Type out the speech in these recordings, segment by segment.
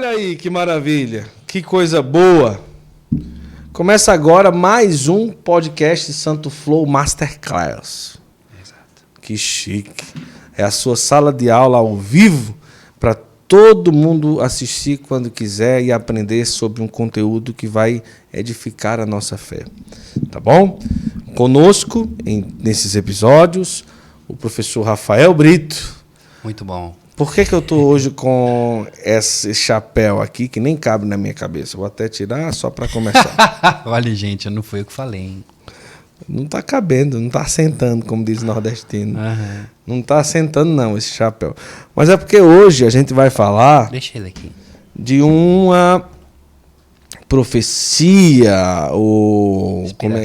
Olha aí que maravilha, que coisa boa. Começa agora mais um podcast Santo Flow Masterclass. Exato. Que chique. É a sua sala de aula ao vivo para todo mundo assistir quando quiser e aprender sobre um conteúdo que vai edificar a nossa fé. Tá bom? Conosco, nesses episódios, o professor Rafael Brito. Muito bom. Por que eu estou hoje com esse chapéu aqui, que nem cabe na minha cabeça? Vou até tirar só para começar. Olha, gente, não foi eu que falei, hein? Não está cabendo, não está assentando, como diz o nordestino. Uhum. Não está assentando, não, esse chapéu. Mas é porque hoje a gente vai falar Deixa ele aqui. de uma profecia, ou uma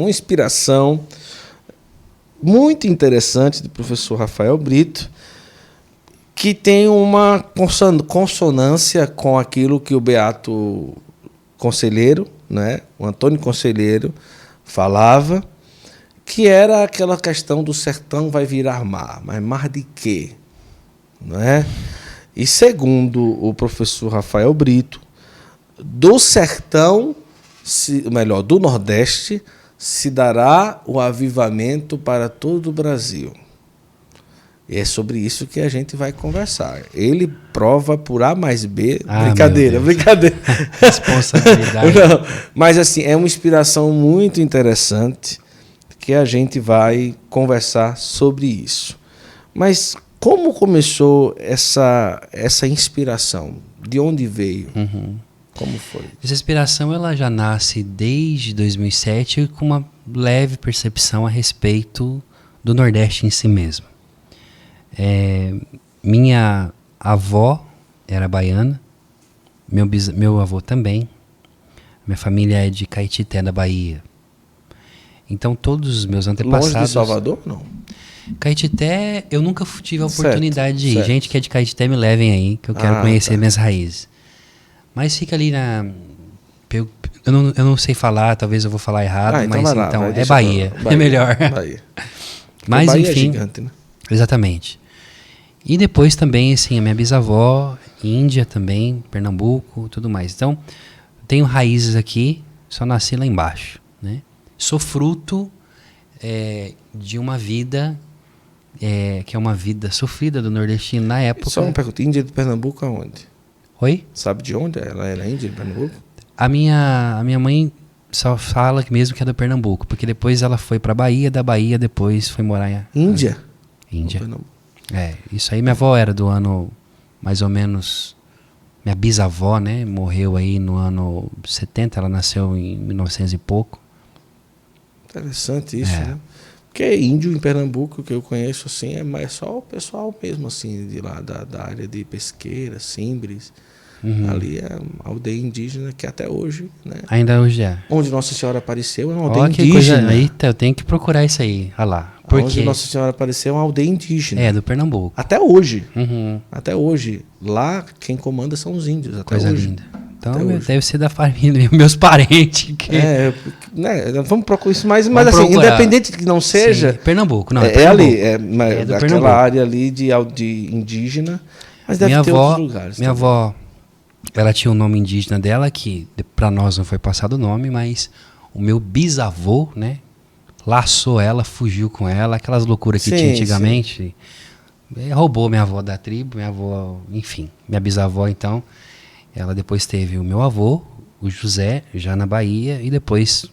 inspiração muito interessante do professor Rafael Brito, que tem uma consonância com aquilo que o Beato Conselheiro, né, o Antônio Conselheiro, falava, que era aquela questão do sertão vai virar mar. Mas mar de quê? Não é? E segundo o professor Rafael Brito, do sertão, do Nordeste, se dará o avivamento para todo o Brasil. E é sobre isso que a gente vai conversar. Ele prova por A mais B. Brincadeira. Responsabilidade. Não, mas assim, é uma inspiração muito interessante que a gente vai conversar sobre isso. Mas como começou essa inspiração? De onde veio? Uhum. Como foi? Essa inspiração ela já nasce desde 2007 com uma leve percepção a respeito do Nordeste em si mesmo. Minha avó era baiana, meu avô também. Minha família é de Caetité, da Bahia. Então todos os meus antepassados... Longe de Salvador, não? Caetité, eu nunca tive a oportunidade de ir. Certo. Gente que é de Caetité, me levem aí, que eu quero conhecer minhas raízes. Mas fica ali na... Eu não sei falar, talvez eu vou falar errado, então mas lá, então é Bahia. É melhor. Bahia. Mas Bahia enfim, é gigante, né? Exatamente. E depois também, assim, a minha bisavó, Índia também, Pernambuco, tudo mais. Então, tenho raízes aqui, só nasci lá embaixo, né? Sou fruto de uma vida, que é uma vida sofrida do nordestino na época. Só uma pergunta, Índia de Pernambuco aonde? Oi? Sabe de onde ela era Índia de Pernambuco? A minha mãe só fala mesmo que é do Pernambuco, porque depois ela foi pra Bahia, da Bahia depois foi morar em... Índia? Índia. Isso aí minha avó era do ano, mais ou menos, minha bisavó, né, morreu aí no ano 70, ela nasceu em 1900 e pouco. Interessante isso, né? Porque índio em Pernambuco, que eu conheço, assim, é só o pessoal mesmo, assim, de lá, da área de Pesqueira, Simbres. Uhum. Ali é uma aldeia indígena que até hoje, né? Ainda hoje é. Onde Nossa Senhora apareceu é uma aldeia que indígena. Coisa, eita, eu tenho que procurar isso aí, olha lá. Onde Nossa Senhora apareceu é uma aldeia indígena. É, do Pernambuco. Até hoje. Uhum. Até hoje. Lá, quem comanda são os índios, até coisa hoje. Linda. Então, deve ser da família, meus parentes. Que... vamos procurar isso, mas assim, procurar. Independente de que não seja... Sim, Pernambuco, não, é Pernambuco. Ali, daquela Pernambuco. Área ali de indígena, mas deve ter outros lugares. Minha avó, ela tinha um nome indígena dela, que para nós não foi passado o nome, mas o meu bisavô, né, laçou ela, fugiu com ela, aquelas loucuras que tinha antigamente, roubou minha avó da tribo, minha avó, enfim, minha bisavó então... Ela depois teve o meu avô, o José, já na Bahia, e depois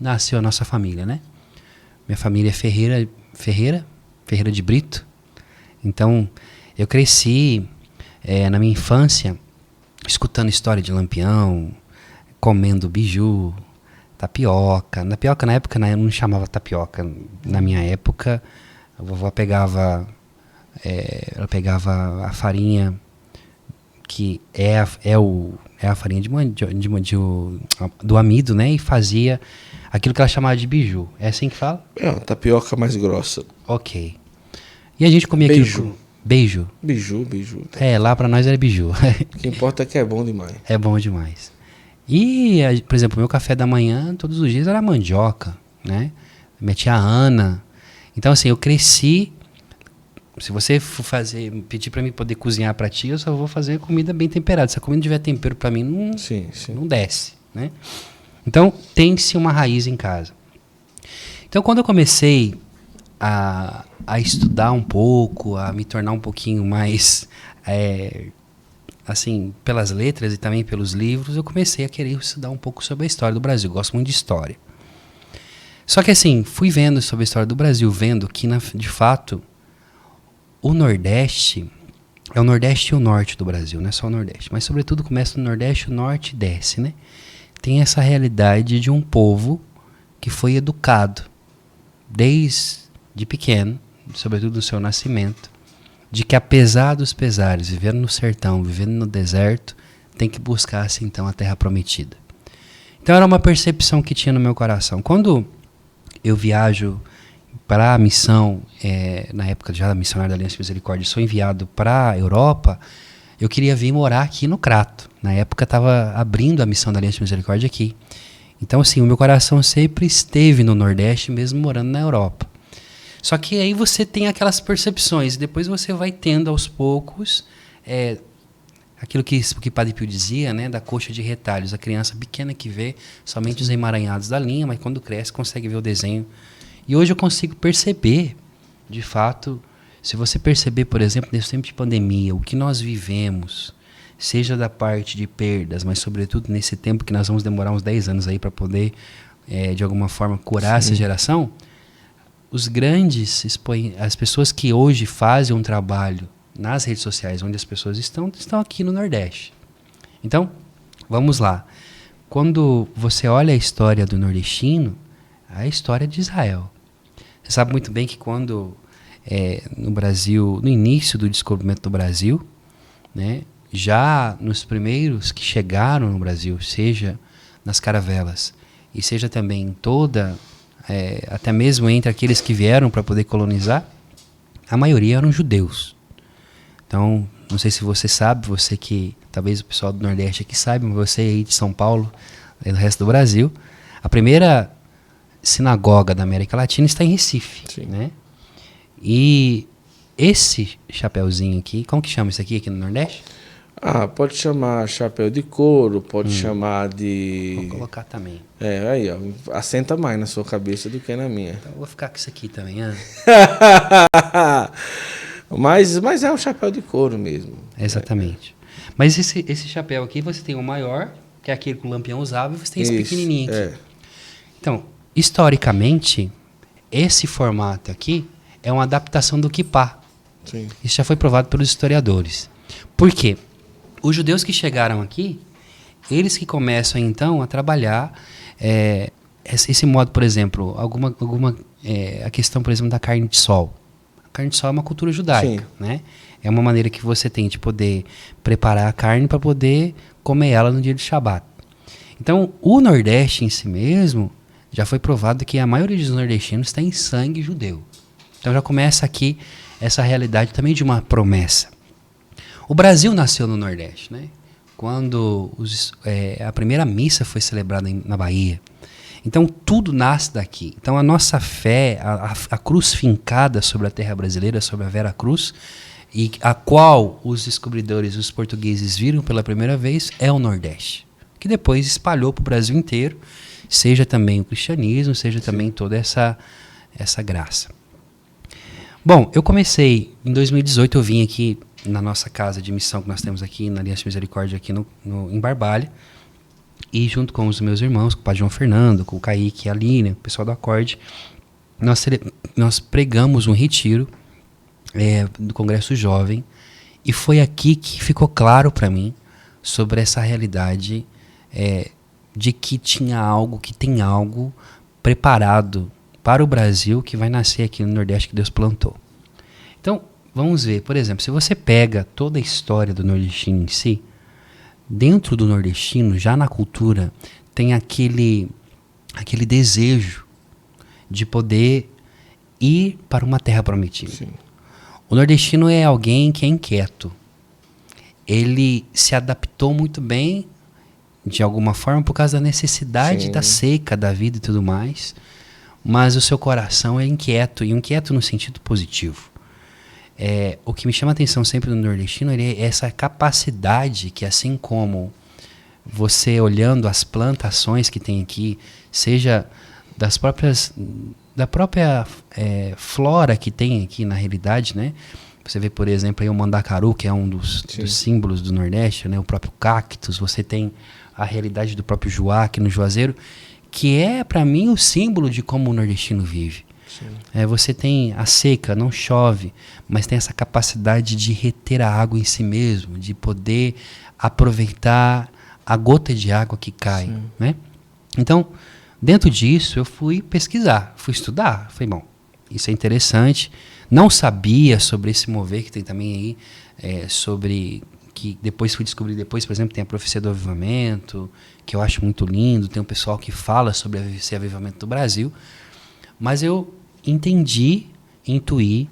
nasceu a nossa família, né? Minha família é Ferreira de Brito. Então, eu cresci na minha infância escutando história de Lampião, comendo biju, tapioca. Tapioca na época eu não chamava tapioca. Na minha época, a vovó pegava a farinha... que é a farinha do amido, né? E fazia aquilo que ela chamava de biju. É assim que fala? É, uma tapioca mais grossa. Ok. E a gente comia aquilo... Beijo. Biju. Lá pra nós era biju. O que importa é que é bom demais. É bom demais. E, por exemplo, meu café da manhã, todos os dias, era mandioca, né? Minha tia Ana. Então, assim, eu cresci se você for pedir para mim poder cozinhar para ti, eu só vou fazer comida bem temperada. Se a comida não tiver tempero para mim, não desce, né? Então, tem-se uma raiz em casa. Então, quando eu comecei a estudar um pouco, a me tornar um pouquinho mais, assim, pelas letras e também pelos livros, eu comecei a querer estudar um pouco sobre a história do Brasil. Gosto muito de história. Só que, assim, fui vendo sobre a história do Brasil, vendo que, de fato, o Nordeste é o Nordeste e o Norte do Brasil, não é só o Nordeste. Mas, sobretudo, começa no Nordeste, o Norte desce, né? Tem essa realidade de um povo que foi educado desde pequeno, sobretudo no seu nascimento, de que apesar dos pesares, vivendo no sertão, vivendo no deserto, tem que buscar-se então a terra prometida. Então era uma percepção que tinha no meu coração. Quando eu viajo para a missão, na época já da missionária da Aliança Misericórdia, sou enviado para a Europa, eu queria vir morar aqui no Crato. Na época estava abrindo a missão da Aliança Misericórdia aqui. Então, assim, o meu coração sempre esteve no Nordeste, mesmo morando na Europa. Só que aí você tem aquelas percepções, e depois você vai tendo aos poucos aquilo que Padre Pio dizia, né, da coxa de retalhos. A criança pequena que vê somente os emaranhados da linha, mas quando cresce consegue ver o desenho. E hoje eu consigo perceber, de fato, se você perceber, por exemplo, nesse tempo de pandemia, o que nós vivemos, seja da parte de perdas, mas sobretudo nesse tempo que nós vamos demorar uns 10 anos aí para poder, de alguma forma, curar essa geração, as pessoas que hoje fazem um trabalho nas redes sociais, onde as pessoas estão aqui no Nordeste. Então, vamos lá. Quando você olha a história do nordestino, a história de Israel. Você sabe muito bem que quando no Brasil, no início do descobrimento do Brasil, né, já nos primeiros que chegaram no Brasil, seja nas caravelas e seja também até mesmo entre aqueles que vieram para poder colonizar, a maioria eram judeus. Então, não sei se você sabe, você que, talvez o pessoal do Nordeste aqui saiba, mas você aí de São Paulo e do resto do Brasil, a primeira sinagoga da América Latina está em Recife, né? E esse chapeuzinho aqui, como que chama isso aqui no Nordeste? Pode chamar chapéu de couro, pode chamar de... Vou colocar também. Aí, ó, assenta mais na sua cabeça do que na minha. Então eu vou ficar com isso aqui também, né? mas é um chapéu de couro mesmo. Exatamente. Mas esse chapéu aqui, você tem o maior, que é aquele que o Lampião usava, e você tem esse pequenininho aqui. Então, historicamente, esse formato aqui é uma adaptação do kippá. Sim. Isso já foi provado pelos historiadores. Por quê? Os judeus que chegaram aqui, eles que começam então a trabalhar esse modo, por exemplo, a questão, por exemplo, da carne de sol. A carne de sol é uma cultura judaica, né? É uma maneira que você tem de poder preparar a carne para poder comer ela no dia de Shabat. Então, o Nordeste em si mesmo, já foi provado que a maioria dos nordestinos tem sangue judeu. Então já começa aqui essa realidade também de uma promessa. O Brasil nasceu no Nordeste, né? Quando a primeira missa foi celebrada na Bahia. Então tudo nasce daqui. Então a nossa fé, a cruz fincada sobre a terra brasileira, sobre a Vera Cruz, e a qual os descobridores, os portugueses viram pela primeira vez, é o Nordeste. Que depois espalhou para o Brasil inteiro, seja também o cristianismo, seja também toda essa graça. Bom, eu comecei, em 2018 eu vim aqui na nossa casa de missão que nós temos aqui na Aliança Misericórdia aqui em Barbalha, e junto com os meus irmãos, com o Padre João Fernando, com o Kaique e a Aline, o pessoal do Acorde, nós pregamos um retiro do Congresso Jovem, e foi aqui que ficou claro para mim sobre essa realidade de que tem algo preparado para o Brasil que vai nascer aqui no Nordeste que Deus plantou. Então, vamos ver, por exemplo, se você pega toda a história do nordestino em si, dentro do nordestino, já na cultura, tem aquele desejo de poder ir para uma terra prometida. Sim. O nordestino é alguém que é inquieto. Ele se adaptou muito bem, de alguma forma, por causa da necessidade da seca, da vida e tudo mais, mas o seu coração é inquieto, e inquieto no sentido positivo. O que me chama a atenção sempre no nordestino é essa capacidade que, assim como você olhando as plantações que tem aqui, seja da própria flora que tem aqui na realidade, né? Você vê, por exemplo, aí o mandacaru, que é um dos símbolos do Nordeste, né? O próprio cactus, você tem a realidade do próprio juá aqui no Juazeiro, que é, para mim, o símbolo de como o nordestino vive. Você tem a seca, não chove, mas tem essa capacidade de reter a água em si mesmo, de poder aproveitar a gota de água que cai, né? Então, dentro disso, eu fui pesquisar, fui estudar. Falei, bom, isso é interessante. Não sabia sobre esse mover que tem também aí, sobre que depois fui descobrir depois, por exemplo, tem a profecia do avivamento, que eu acho muito lindo, tem um pessoal que fala sobre esse avivamento do Brasil, mas eu intuí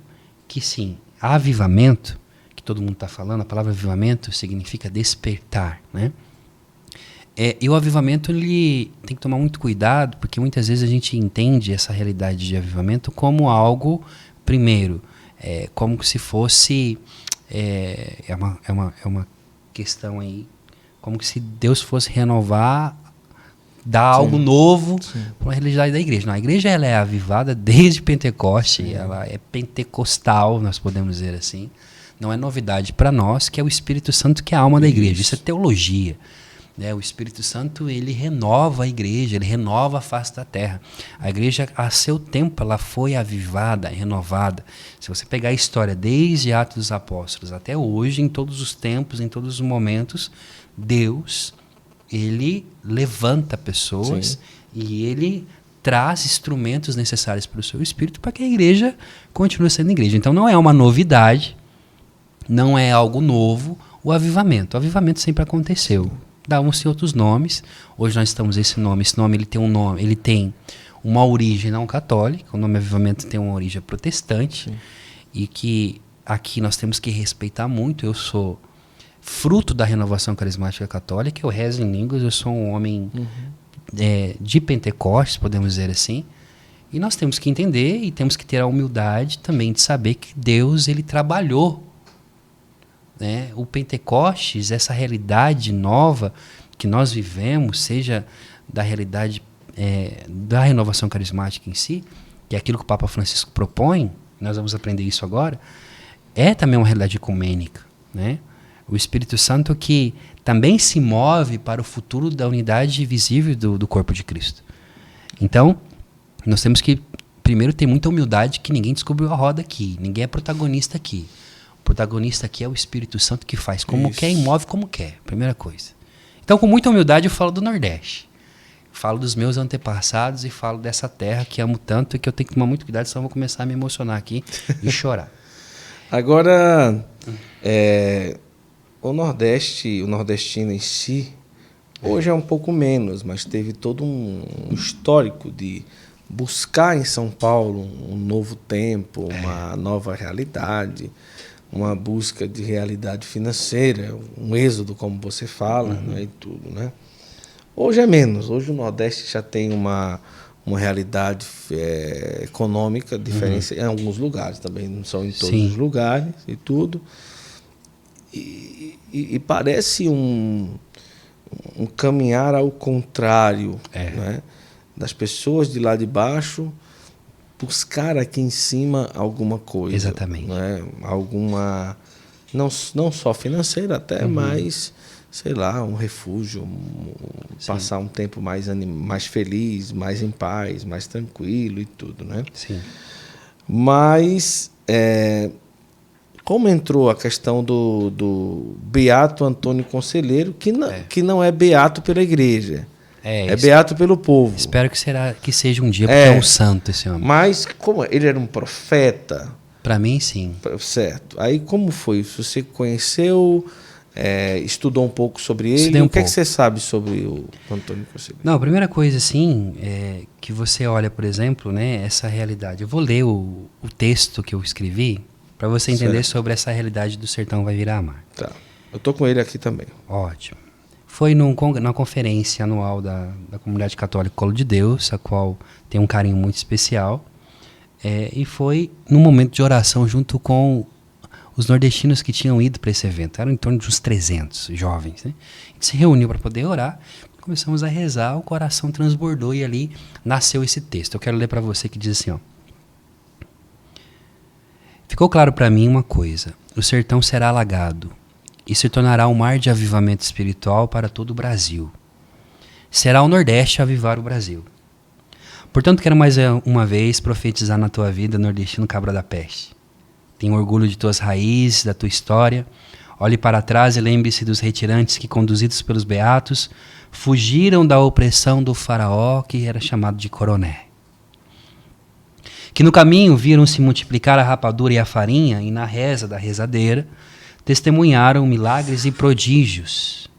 que sim, avivamento, que todo mundo está falando, a palavra avivamento significa despertar, né? E o avivamento, ele tem que tomar muito cuidado, porque muitas vezes a gente entende essa realidade de avivamento como algo, primeiro, como se fosse, é uma questão aí, como se Deus fosse renovar, dar algo novo para a realidade da igreja. Não, a igreja ela é avivada desde Pentecoste, ela é pentecostal, nós podemos dizer assim. Não é novidade para nós, que é o Espírito Santo que é a alma da igreja. Isso é teologia. O Espírito Santo, ele renova a igreja, ele renova a face da terra. A igreja, a seu tempo, ela foi avivada, renovada. Se você pegar a história desde Atos dos Apóstolos até hoje, em todos os tempos, em todos os momentos, Deus, ele levanta pessoas e ele traz instrumentos necessários para o seu Espírito para que a igreja continue sendo igreja. Então não é uma novidade, não é algo novo o avivamento. O avivamento sempre aconteceu. Dá uns e outros nomes. Hoje nós estamos esse nome ele tem um nome, ele tem uma origem não católica, o nome avivamento tem uma origem protestante, e que aqui nós temos que respeitar muito. Eu sou fruto da renovação carismática católica, eu rezo em línguas, eu sou um homem de Pentecostes, podemos dizer assim, e nós temos que entender e temos que ter a humildade também de saber que Deus, ele trabalhou, né? O Pentecostes, essa realidade nova que nós vivemos, seja da realidade da renovação carismática em si, que é aquilo que o Papa Francisco propõe, nós vamos aprender isso agora, é também uma realidade ecumênica, né? O Espírito Santo que também se move para o futuro da unidade visível do corpo de Cristo. Então, nós temos que primeiro ter muita humildade, que ninguém descobriu a roda aqui, ninguém é protagonista aqui. O protagonista aqui é o Espírito Santo, que faz como quer e move como quer, primeira coisa. Então, com muita humildade, eu falo do Nordeste. Falo dos meus antepassados e falo dessa terra que amo tanto e que eu tenho que tomar muito cuidado, senão eu vou começar a me emocionar aqui e chorar. Agora, o Nordeste, o nordestino em si, hoje é um pouco menos, mas teve todo um histórico de buscar em São Paulo um novo tempo, uma nova realidade, uma busca de realidade financeira, um êxodo, como você fala, né, e tudo, né? Hoje é menos. Hoje o Nordeste já tem uma realidade econômica diferente em alguns lugares, também não são em todos os lugares e tudo. E parece um caminhar ao contrário, né? Das pessoas de lá de baixo buscar aqui em cima alguma coisa. Exatamente. Né? Alguma, não só financeira, até mais, sei lá, um refúgio, passar um tempo mais feliz, mais em paz, mais tranquilo e tudo, né? Sim. Mas como entrou a questão do Beato Antônio Conselheiro, que não é beato pela igreja, é beato pelo povo. Espero que seja um dia, porque é um santo esse homem. Mas como ele era um profeta... Para mim, sim. Certo. Aí como foi? Você conheceu, estudou um pouco sobre ele? Estudei um o que é pouco. que você sabe sobre o Antônio Conselheiro? Não, a primeira coisa, assim, que você olha, por exemplo, né, essa realidade. Eu vou ler o texto que eu escrevi para você entender sobre essa realidade do Sertão Vai Virar Mar. Tá. Eu tô com ele aqui também. Ótimo. Foi na conferência anual da Comunidade Católica Colo de Deus, a qual tem um carinho muito especial, e foi num momento de oração junto com os nordestinos que tinham ido para esse evento. Eram em torno de uns 300 jovens, né? A gente se reuniu para poder orar, começamos a rezar, o coração transbordou e ali nasceu esse texto. Eu quero ler para você que diz assim, ó. Ficou claro para mim uma coisa: o sertão será alagado e se tornará um mar de avivamento espiritual para todo o Brasil. Será o Nordeste a avivar o Brasil. Portanto, quero mais uma vez profetizar na tua vida, nordestino cabra da peste. Tenha orgulho de tuas raízes, da tua história. Olhe para trás e lembre-se dos retirantes que, conduzidos pelos beatos, fugiram da opressão do faraó, que era chamado de coroné. Que no caminho viram-se multiplicar a rapadura e a farinha, e na reza da rezadeira testemunharam milagres e prodígios,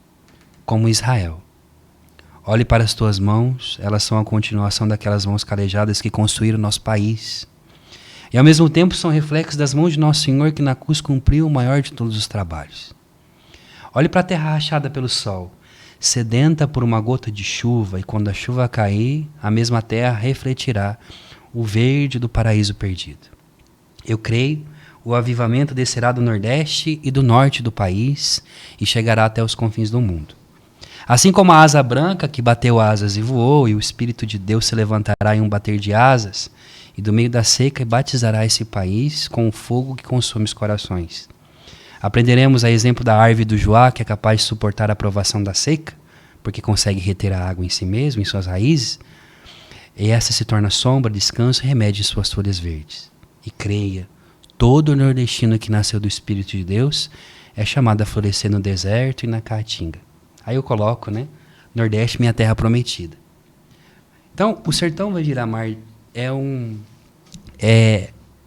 como Israel. Olhe para as tuas mãos, elas são a continuação daquelas mãos calejadas que construíram nosso país. E ao mesmo tempo são reflexos das mãos de Nosso Senhor, que na cruz cumpriu o maior de todos os trabalhos. Olhe para a terra rachada pelo sol, sedenta por uma gota de chuva, e quando a chuva cair, a mesma terra refletirá o verde do paraíso perdido. Eu creio, o avivamento descerá do Nordeste e do Norte do país e chegará até os confins do mundo. Assim como a asa branca que bateu asas e voou, e o Espírito de Deus se levantará em um bater de asas, e do meio da seca batizará esse país com o fogo que consome os corações. Aprenderemos a exemplo da árvore do Joá, que é capaz de suportar a provação da seca, porque consegue reter a água em si mesmo, em suas raízes, e essa se torna sombra, descanso e remédio em suas folhas verdes. E creia, todo nordestino que nasceu do Espírito de Deus é chamado a florescer no deserto e na caatinga. Aí eu coloco, né? Nordeste, minha terra prometida. Então, o sertão vai virar mar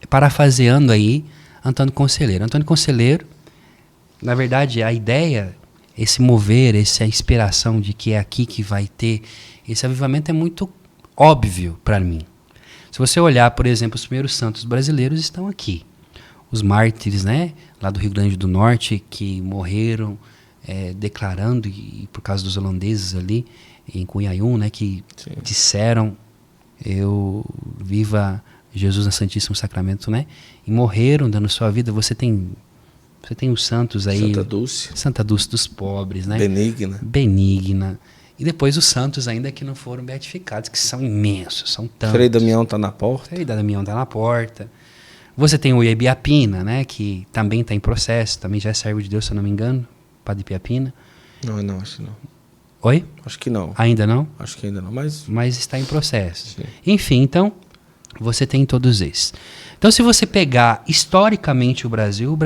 parafraseando aí Antônio Conselheiro. Antônio Conselheiro, na verdade, a ideia, esse mover, essa inspiração de que é aqui que vai ter esse avivamento é muito óbvio para mim. Se você olhar, por exemplo, os primeiros santos brasileiros estão aqui. Os mártires, né, lá do Rio Grande do Norte, que morreram declarando, e por causa dos holandeses ali, em Cunhaium, né, que Sim. disseram, eu viva Jesus no Santíssimo Sacramento, né, e morreram dando sua vida. Você tem os santos aí. Santa Dulce dos pobres, né? Benigna. E depois os santos ainda que não foram beatificados, que são imensos, são tantos. Frei Damião está na porta. Frei Damião está na porta. Você tem o Ibiapina, né, que também está em processo, também já é servo de Deus, se eu não me engano, Padre Ibiapina. Não, acho que não. Oi? Acho que não. Ainda não? Acho que ainda não, mas está em processo. Sim. Enfim, então, você tem todos esses. Então, se você pegar historicamente o Brasil,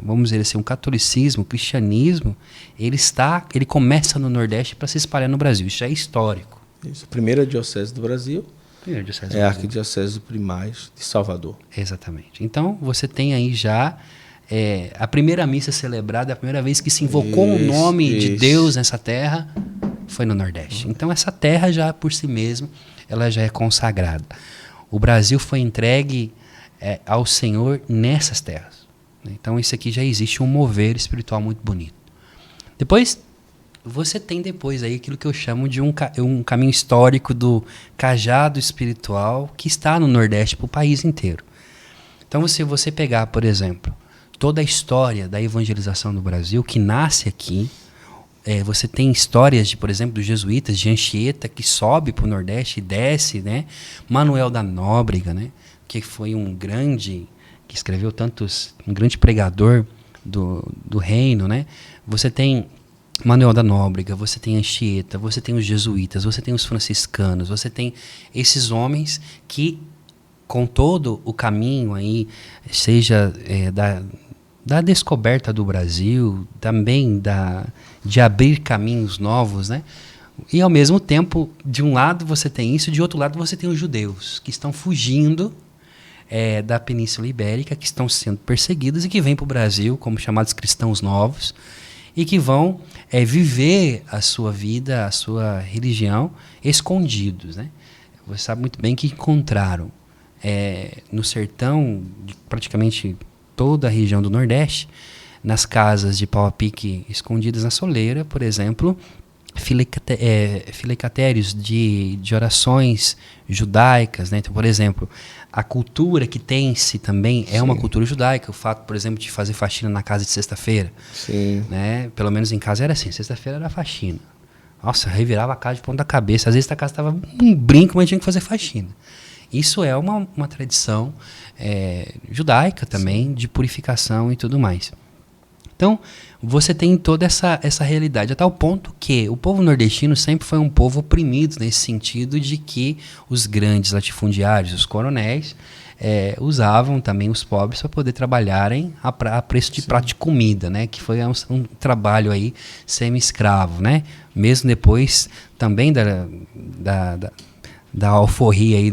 vamos dizer assim, o catolicismo, o cristianismo, ele começa no Nordeste para se espalhar no Brasil. Isso já é histórico. Isso. A primeira diocese do Brasil é a Arquidiocese do Primaz de Salvador. Exatamente. Então, você tem aí já a primeira missa celebrada, a primeira vez que se invocou o nome de Deus nessa terra, foi no Nordeste. Então, essa terra já por si mesma, ela já é consagrada. O Brasil foi entregue ao Senhor nessas terras. Então, isso aqui já existe um mover espiritual muito bonito. Depois, você tem aí aquilo que eu chamo de um caminho histórico do cajado espiritual que está no Nordeste para o país inteiro. Então, se você pegar, por exemplo, toda a história da evangelização do Brasil, que nasce aqui, você tem histórias, por exemplo, dos jesuítas de Anchieta, que sobe para o Nordeste e desce, né? Manuel da Nóbrega, né? Que foi um grande... que escreveu um grande pregador do reino, né? Você tem Manuel da Nóbrega, você tem Anchieta, você tem os jesuítas, você tem os franciscanos, você tem esses homens que, com todo o caminho aí, seja da descoberta do Brasil, também de abrir caminhos novos, né? E ao mesmo tempo, de um lado você tem isso, de outro lado você tem os judeus, que estão fugindo da Península Ibérica, que estão sendo perseguidos e que vêm para o Brasil como chamados cristãos novos e que vão viver a sua vida, a sua religião escondidos, né? Você sabe muito bem que encontraram no sertão, de praticamente toda a região do Nordeste, nas casas de pau a pique escondidas na soleira, por exemplo, filicatérios de orações judaicas, né? Então, por exemplo, a cultura que tem-se também é uma cultura judaica. O fato, por exemplo, de fazer faxina na casa de sexta-feira, né? Pelo menos em casa era assim, sexta-feira era faxina. Nossa, revirava a casa de ponta cabeça. Às vezes a casa estava um brinco, mas tinha que fazer faxina. Isso é uma tradição judaica também, de purificação e tudo mais. Então, você tem toda essa realidade, a tal ponto que o povo nordestino sempre foi um povo oprimido, nesse sentido de que os grandes latifundiários, os coronéis, usavam também os pobres para poder trabalharem a preço de prato de comida, né? Que foi um trabalho aí semi-escravo, né? Mesmo depois também da alforria aí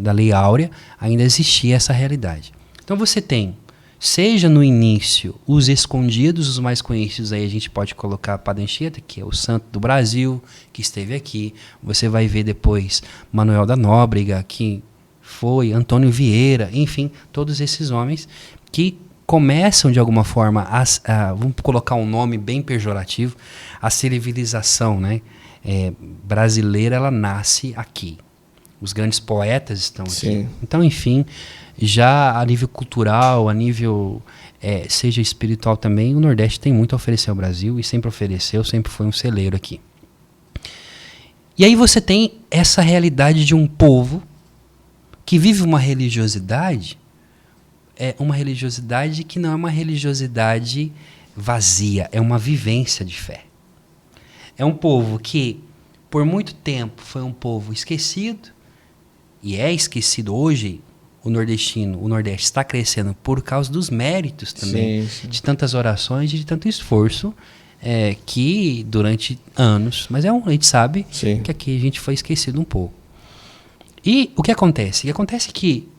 da Lei Áurea, ainda existia essa realidade. Então você tem, seja no início, os escondidos, os mais conhecidos, aí a gente pode colocar Padre Anchieta, que é o santo do Brasil, que esteve aqui. Você vai ver depois Manuel da Nóbrega, que foi Antônio Vieira, enfim, todos esses homens que começam de alguma forma vamos colocar um nome bem pejorativo, a civilização, né, brasileira, ela nasce aqui. Os grandes poetas estão aqui. Então, enfim, já a nível cultural, a nível seja espiritual também, o Nordeste tem muito a oferecer ao Brasil e sempre ofereceu, sempre foi um celeiro aqui. E aí você tem essa realidade de um povo que vive uma religiosidade que não é uma religiosidade vazia, é uma vivência de fé. É um povo que, por muito tempo, foi um povo esquecido, e é esquecido hoje. O Nordeste está crescendo por causa dos méritos também, de tantas orações e de tanto esforço que durante anos, mas a gente sabe que aqui a gente foi esquecido um pouco. E o que acontece? O que acontece é que,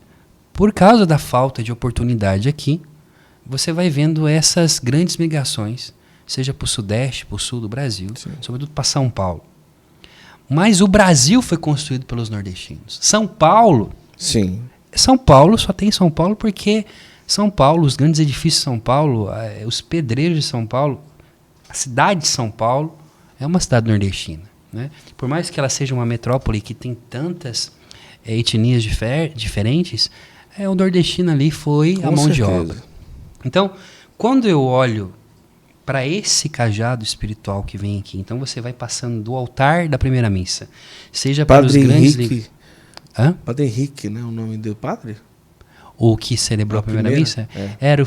por causa da falta de oportunidade aqui, você vai vendo essas grandes migrações, seja para o Sudeste, para o Sul do Brasil, sobretudo para São Paulo. Mas o Brasil foi construído pelos nordestinos. São Paulo só tem São Paulo porque São Paulo, os grandes edifícios de São Paulo, os pedreiros de São Paulo, a cidade de São Paulo é uma cidade nordestina, né? Por mais que ela seja uma metrópole que tem tantas etnias diferentes, o nordestino ali foi a mão de obra. Então, quando eu olho para esse cajado espiritual que vem aqui, então você vai passando do altar da primeira missa, seja para os grandes... Padre Henrique, né? O nome do padre? O que celebrou a primeira missa? Era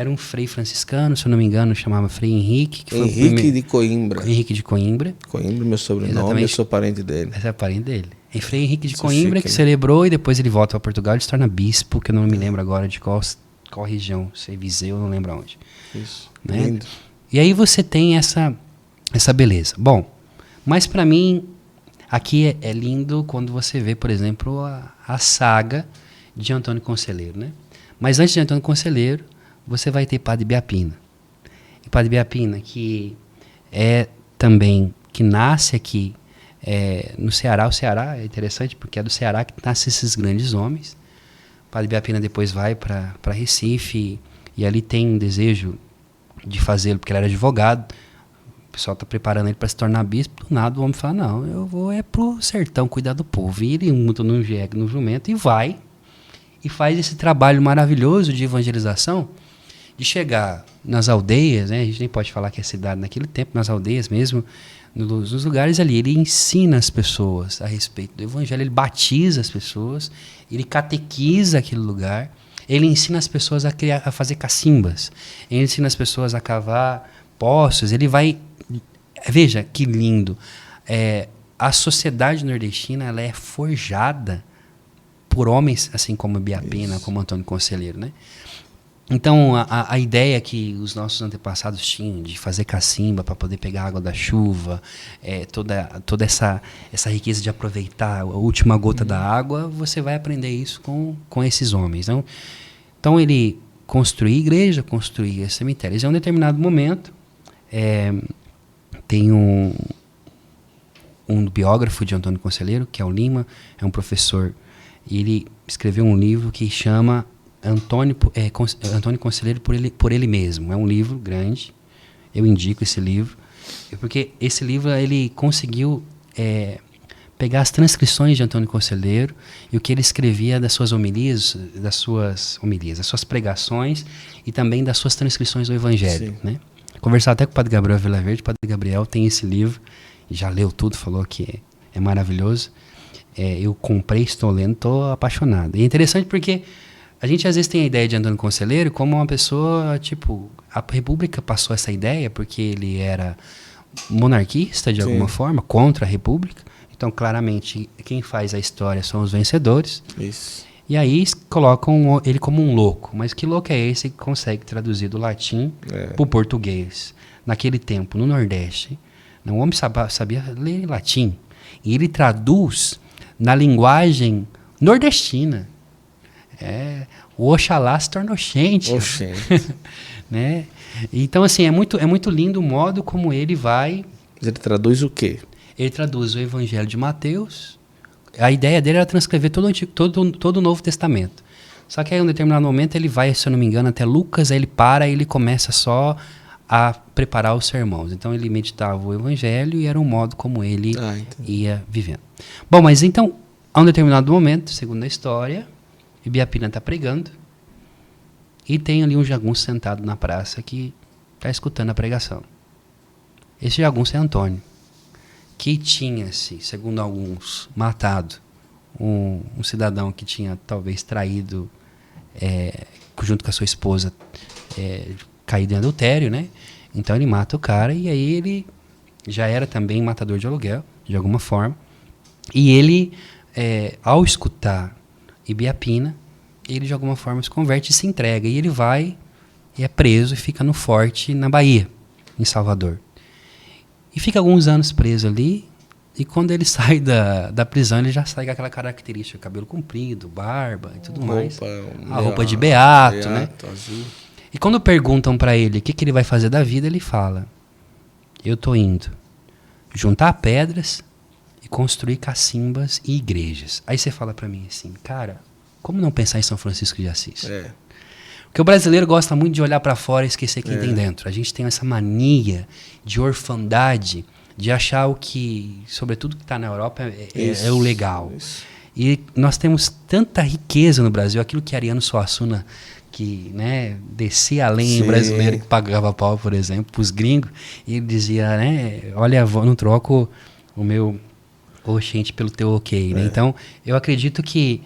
um frei franciscano, se eu não me engano, chamava Frei Henrique. Que foi de Coimbra. Henrique de Coimbra. Coimbra, meu sobrenome, eu sou parente dele. Esse é parente dele. E Frei Henrique de Coimbra, que celebrou e depois ele volta para Portugal e se torna bispo, que eu não me lembro agora de qual região, se é Viseu, eu não lembro onde. Isso, né? Lindo. E aí você tem essa beleza. Bom, mas para mim, aqui é lindo quando você vê, por exemplo, a saga de Antônio Conselheiro, né? Mas antes de Antônio Conselheiro, você vai ter Padre Biapina. E Padre Biapina, que nasce aqui no Ceará. O Ceará é interessante porque é do Ceará que nascem esses grandes homens. Padre Biapina depois vai para Recife e ali tem um desejo de fazê-lo, porque ele era advogado. O pessoal está preparando ele para se tornar bispo. Do nada o homem fala, não, eu vou pro sertão cuidar do povo. E ele monta no jumento e vai e faz esse trabalho maravilhoso de evangelização, de chegar nas aldeias, né? A gente nem pode falar que é cidade naquele tempo, nas aldeias mesmo, nos lugares ali. Ele ensina as pessoas a respeito do evangelho, ele batiza as pessoas, ele catequiza aquele lugar, ele ensina as pessoas a fazer cacimbas, ele ensina as pessoas a cavar poços, ele vai... Veja que lindo. A sociedade nordestina, ela é forjada por homens assim como Biapina, como Antônio Conselheiro, né? Então, a ideia que os nossos antepassados tinham de fazer cacimba para poder pegar a água da chuva, toda essa riqueza de aproveitar a última gota da água, você vai aprender isso com esses homens. Não? Então, ele construía igreja, construía cemitérios. Em um determinado momento, tem um biógrafo de Antônio Conselheiro, que é o Lima, é um professor, e ele escreveu um livro que chama Antônio Conselheiro por ele mesmo. É um livro grande, eu indico esse livro. Porque esse livro ele conseguiu pegar as transcrições de Antônio Conselheiro e o que ele escrevia das suas homilias, das suas pregações e também das suas transcrições do Evangelho, né? Conversar até com o Padre Gabriel Vilaverde. O Padre Gabriel tem esse livro, já leu tudo, falou que é maravilhoso. Eu comprei, estou lendo, estou apaixonado. E é interessante porque a gente às vezes tem a ideia de Antônio Conselheiro como uma pessoa, tipo, a República passou essa ideia porque ele era monarquista de alguma forma, contra a República. Então, claramente, quem faz a história são os vencedores. Isso. E aí colocam ele como um louco. Mas que louco é esse que consegue traduzir do latim para o português? Naquele tempo, no Nordeste, o homem sabia ler latim. E ele traduz na linguagem nordestina. O Oxalá se torna oxente. Né? Então, assim, é muito lindo o modo como ele vai... Ele traduz o quê? Ele traduz o Evangelho de Mateus. A ideia dele era transcrever todo o Novo Testamento. Só que aí, em um determinado momento, ele vai, se eu não me engano, até Lucas, aí ele para e ele começa só a preparar os sermões. Então, ele meditava o Evangelho e era um modo como ele ia vivendo. Bom, mas então, a um determinado momento, segundo a história, Ibiapina está pregando e tem ali um jagunço sentado na praça que está escutando a pregação. Esse jagunço é Antônio, que tinha-se, segundo alguns, matado um cidadão que tinha talvez traído, junto com a sua esposa, caído em adultério, né? Então ele mata o cara e aí ele já era também matador de aluguel, de alguma forma. E ele, ao escutar Ibiapina, ele de alguma forma se converte e se entrega. E ele vai e é preso e fica no forte na Bahia, em Salvador. E fica alguns anos preso ali, e quando ele sai da prisão, ele já sai com aquela característica, cabelo comprido, barba e tudo mais. A roupa de beato, né? Azul. E quando perguntam para ele o que ele vai fazer da vida, ele fala: eu tô indo juntar pedras e construir cacimbas e igrejas. Aí você fala para mim assim, cara, como não pensar em São Francisco de Assis? Porque o brasileiro gosta muito de olhar para fora e esquecer quem tem dentro. A gente tem essa mania de orfandade, de achar o que, sobretudo que está na Europa, é o legal. Isso. E nós temos tanta riqueza no Brasil, aquilo que Ariano Suassuna, que, né, descia além brasileiro que pagava pau, por exemplo, para os gringos, e ele dizia, né, olha, não troco o meu oxente pelo teu ok. Né? Então, eu acredito que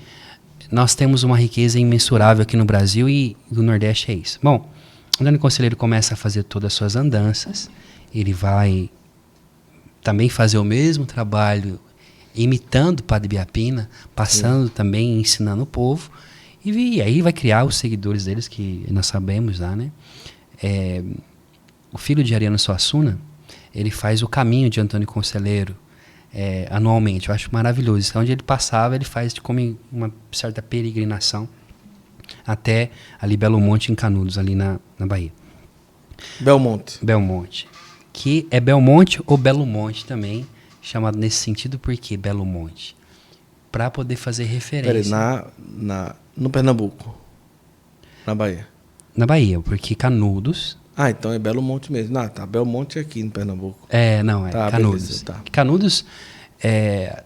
nós temos uma riqueza imensurável aqui no Brasil e do Nordeste é isso. Bom, o Antônio Conselheiro começa a fazer todas as suas andanças, ele vai também fazer o mesmo trabalho imitando o Padre Ibiapina, passando também, ensinando o povo, e aí vai criar os seguidores deles, que nós sabemos lá, né? O filho de Ariano Suassuna, ele faz o caminho de Antônio Conselheiro, anualmente. Eu acho maravilhoso. Então, onde ele passava, ele faz como uma certa peregrinação até ali Belo Monte, em Canudos, ali na Bahia. Belmonte. Que é Belmonte ou Belo Monte também, chamado nesse sentido, por que Belo monte? Para poder fazer referência. No Pernambuco. Na Bahia. Na Bahia, porque Canudos... então é Belo Monte mesmo. Tá, Belmonte é aqui no Pernambuco. Canudos. Beleza, tá. Canudos é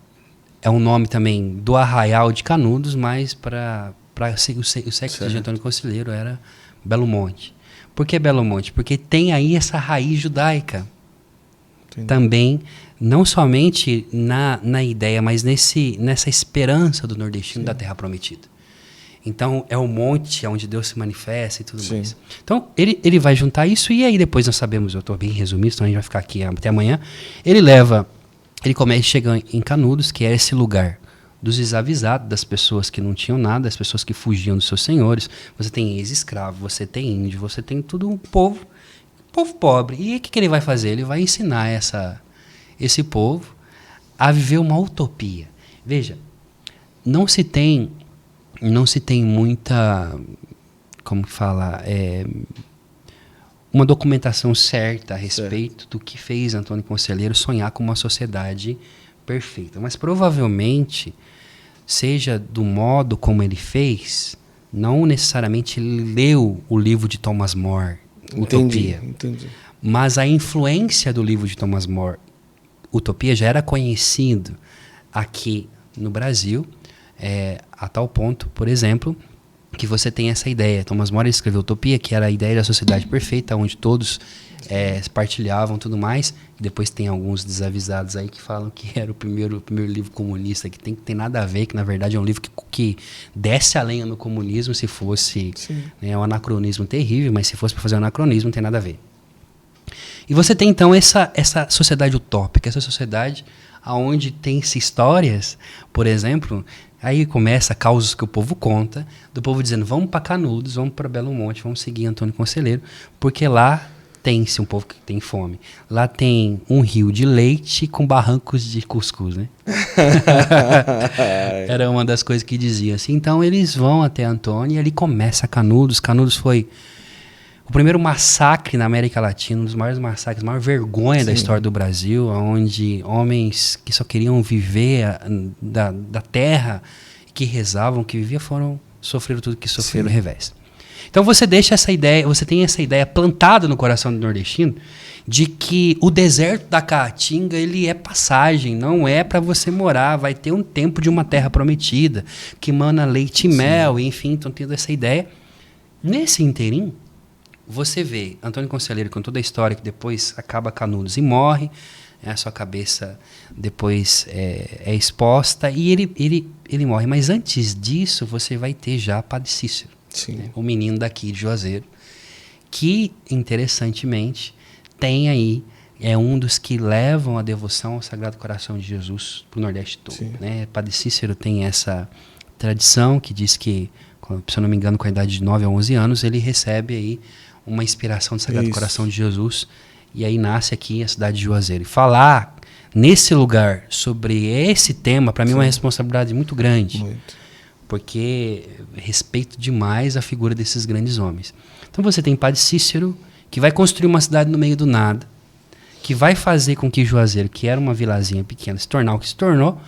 um nome também do arraial de Canudos, mas para o sexto de Antônio Conselheiro era Belo Monte. Por que Belo Monte? Porque tem aí essa raiz judaica. Entendi. Também, não somente na ideia, mas nessa esperança do nordestino da Terra Prometida. Então, é o monte onde Deus se manifesta e tudo mais. Então, ele vai juntar isso e aí depois nós sabemos, eu estou bem resumido, então a gente vai ficar aqui até amanhã. Ele chega em Canudos, que é esse lugar dos desavisados, das pessoas que não tinham nada, das pessoas que fugiam dos seus senhores. Você tem ex-escravo, você tem índio, você tem tudo um povo pobre. E o que ele vai fazer? Ele vai ensinar esse povo a viver uma utopia. Veja, não se tem muita, como fala, uma documentação certa a respeito do que fez Antônio Conselheiro sonhar com uma sociedade perfeita. Mas provavelmente, seja do modo como ele fez, não necessariamente leu o livro de Thomas More, Utopia. Entendi. Mas a influência do livro de Thomas More, Utopia, já era conhecido aqui no Brasil, a tal ponto, por exemplo, que você tem essa ideia. Thomas More escreveu Utopia, que era a ideia da sociedade perfeita, onde todos partilhavam tudo mais. E depois tem alguns desavisados aí que falam que era o primeiro livro comunista, que tem nada a ver, que na verdade é um livro que desce a lenha no comunismo, se fosse um anacronismo terrível, mas se fosse para fazer um anacronismo, não tem nada a ver. E você tem então essa sociedade utópica, essa sociedade onde tem-se histórias, por exemplo, aí começa causos que o povo conta, do povo dizendo, vamos para Canudos, vamos para Belo Monte, vamos seguir Antônio Conselheiro, porque lá tem-se um povo que tem fome. Lá tem um rio de leite com barrancos de cuscuz, né? Era uma das coisas que diziam assim. Então eles vão até Antônio e ali começa Canudos. Canudos foi o primeiro massacre na América Latina, um dos maiores massacres, a maior vergonha da história do Brasil, onde homens que só queriam viver da terra, que rezavam, que viviam, sofreram tudo que sofreram revés. Então você deixa essa ideia, você tem essa ideia plantada no coração do nordestino de que o deserto da Caatinga ele é passagem, não é para você morar, vai ter um tempo de uma terra prometida, que mana leite e mel, enfim, então tendo essa ideia. Nesse inteirinho, você vê Antônio Conselheiro com toda a história que depois acaba Canudos e morre, a sua cabeça depois é exposta e ele morre. Mas antes disso, você vai ter já Padre Cícero, né? O menino daqui de Juazeiro, que, interessantemente, tem aí, é um dos que levam a devoção ao Sagrado Coração de Jesus para o Nordeste todo. Né? Padre Cícero tem essa tradição que diz que, se eu não me engano, com a idade de 9 a 11 anos, ele recebe aí uma inspiração do Sagrado Coração de Jesus, e aí nasce aqui a cidade de Juazeiro. E falar nesse lugar sobre esse tema, para mim, é uma responsabilidade muito grande, porque respeito demais a figura desses grandes homens. Então você tem Padre Cícero, que vai construir uma cidade no meio do nada, que vai fazer com que Juazeiro, que era uma vilazinha pequena, se tornar o que se tornou,